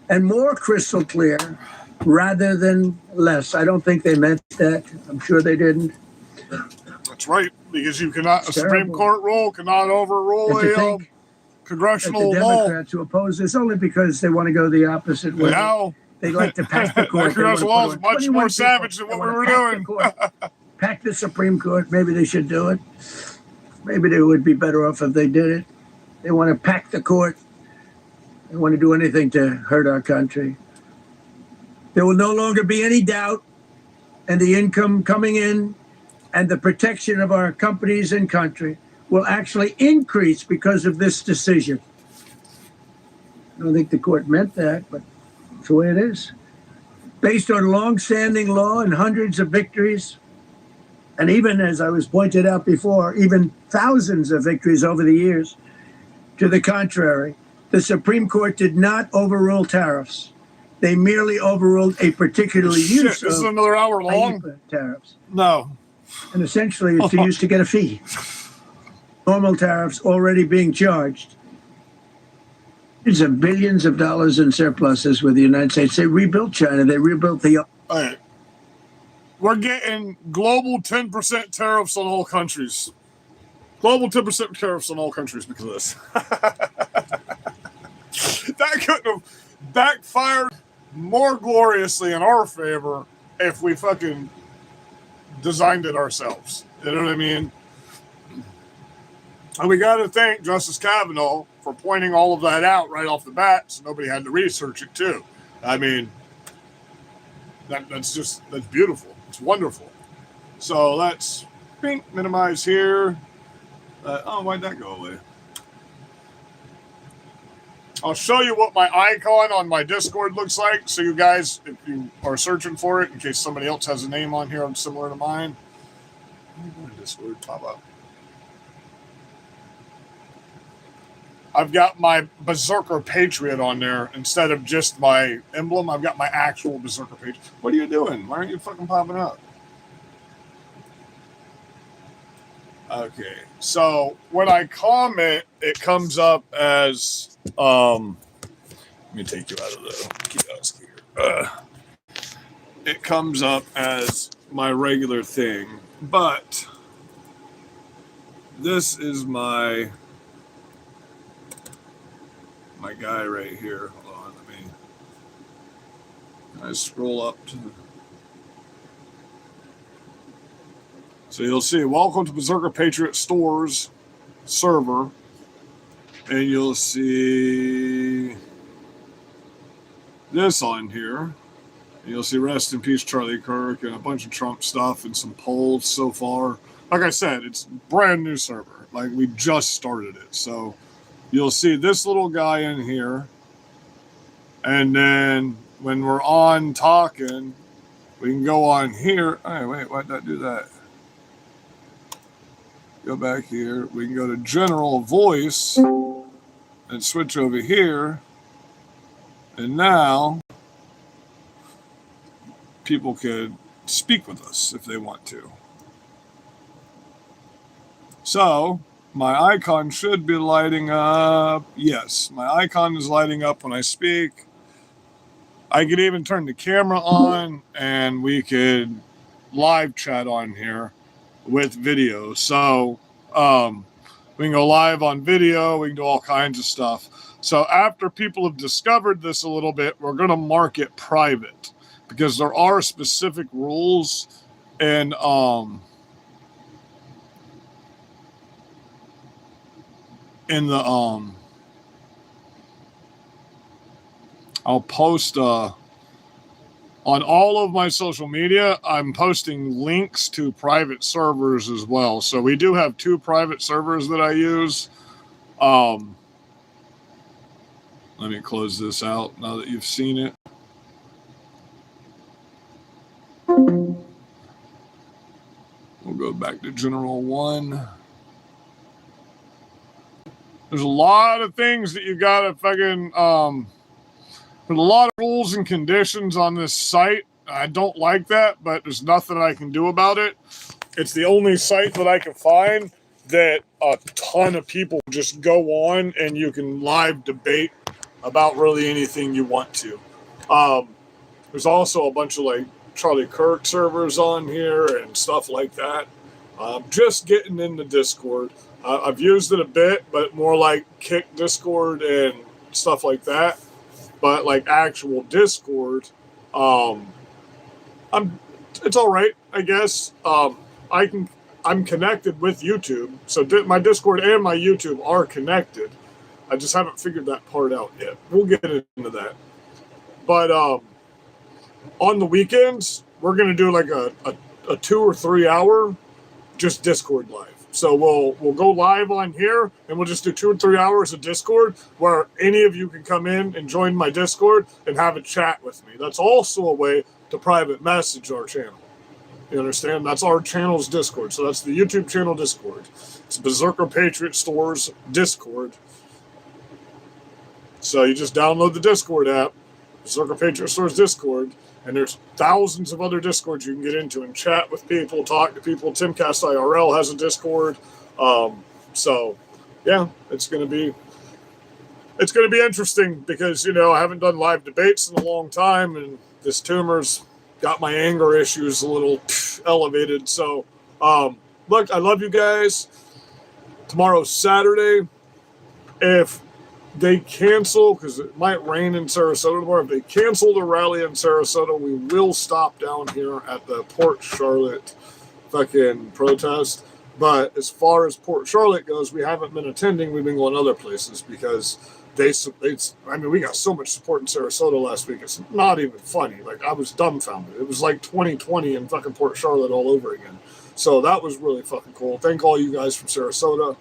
and more crystal clear rather than less. I don't think they meant that. I'm sure they didn't. That's right, because you cannot, a Supreme Court rule cannot overrule a congressional the law. Democrats who oppose this only because they want to go the opposite way. Now, they like to pack the court. Congressional law is much more savage than what we were doing. Pack the Supreme Court. Maybe they should do it. Maybe they would be better off if they did it. They want to pack the court. They want to do anything to hurt our country. There will no longer be any doubt, and the income coming in and the protection of our companies and country will actually increase because of this decision. I don't think the court meant that, but it's the way it is. Based on long-standing law and hundreds of victories, and even, as I was pointed out before, even thousands of victories over the years, to the contrary, the Supreme Court did not overrule tariffs. They merely overruled a particular use this is another hour long. Tariffs. No. And essentially it's used to get a fee. Normal tariffs already being charged. These are billions of dollars in surpluses with the United States. They rebuilt China. They rebuilt the... All right. We're getting global 10% tariffs on all countries. Global 10% tariffs on all countries because of this. That couldn't have backfired more gloriously in our favor if we fucking designed it ourselves. You know what I mean? And we got to thank Justice Kavanaugh for pointing all of that out right off the bat so nobody had to research it too. I mean, that's beautiful. It's wonderful. So let's minimize here. Why'd that go away? I'll show you what my icon on my Discord looks like. So you guys, if you are searching for it, in case somebody else has a name on here similar to mine, Discord pop up. I've got my Berserker Patriot on there instead of just my emblem. I've got my actual Berserker Patriot. What are you doing? Why aren't you fucking popping up? Okay, so when I comment, it comes up as let me take you out of the kiosk here. It comes up as my regular thing, but this is my my guy right here. Hold on, I scroll up to the... So you'll see, welcome to Berserker Patriot Stores server. And you'll see this on here. And you'll see rest in peace, Charlie Kirk, and a bunch of Trump stuff and some polls so far. Like I said, it's brand new server. Like we just started it. So you'll see this little guy in here. And then when we're on talking, we can go on here. Hey, wait, why'd that do that? Go back here. We can go to general voice and switch over here. And now people could speak with us if they want to. So my icon should be lighting up. Yes, my icon is lighting up when I speak. I could even turn the camera on and we could live chat on here with video. So we can go live on video. We can do all kinds of stuff. So after people have discovered this a little bit, we're going to mark it private because there are specific rules and in the I'll post on all of my social media, I'm posting links to private servers as well. So we do have 2 private servers that I use. Let me close this out now that you've seen it. We'll go back to General 1. There's a lot of things that you gotta fucking there's a lot of rules and conditions on this site. I don't like that, but there's nothing I can do about it. It's the only site that I can find that a ton of people just go on and you can live debate about really anything you want to. There's also a bunch of like Charlie Kirk servers on here and stuff like that. Just getting into Discord. I've used it a bit, but more like Kick Discord and stuff like that. But like actual Discord, it's all right, I guess. I'm connected with YouTube, so my Discord and my YouTube are connected. I just haven't figured that part out yet. We'll get into that. But on the weekends, we're gonna do like a 2 or 3 hour just Discord live. So we'll go live on here and we'll just do 2 or 3 hours of Discord where any of you can come in and join my Discord and have a chat with me. That's also a way to private message our channel. You understand? That's our channel's Discord. So that's the YouTube channel Discord. It's Berserker Patriot Stores Discord. So you just download the Discord app, Berserker Patriot Stores Discord, and there's thousands of other Discords you can get into and chat with people, talk to people. Timcast IRL has a Discord. So yeah, it's gonna be interesting because, you know, I haven't done live debates in a long time, and this tumor's got my anger issues a little elevated. So look, I love you guys. Tomorrow's Saturday. If they cancel, because it might rain in Sarasota tomorrow, if they cancel the rally in Sarasota, we will stop down here at the Port Charlotte fucking protest. But as far as Port Charlotte goes, we haven't been attending. We've been going other places because we got so much support in Sarasota last week. It's not even funny. Like, I was dumbfounded. It was like 2020 in fucking Port Charlotte all over again. So that was really fucking cool. Thank all you guys from Sarasota.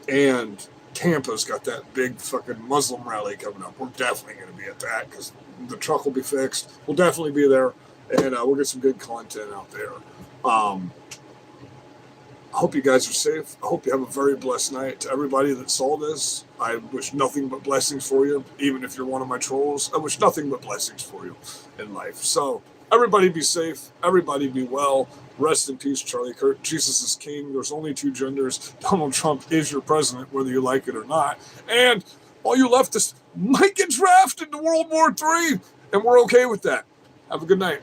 And Tampa's got that big fucking Muslim rally coming up. We're definitely going to be at that because the truck will be fixed. We'll definitely be there, and we'll get some good content out there. I hope you guys are safe. I hope you have a very blessed night. To everybody that saw this, I wish nothing but blessings for you. Even if you're one of my trolls, I wish nothing but blessings for you in life. So everybody be safe. Everybody be well. Rest in peace, Charlie Kirk. Jesus is king. There's only 2 genders. Donald Trump is your president, whether you like it or not. And all you leftists might get drafted to World War III, and we're okay with that. Have a good night.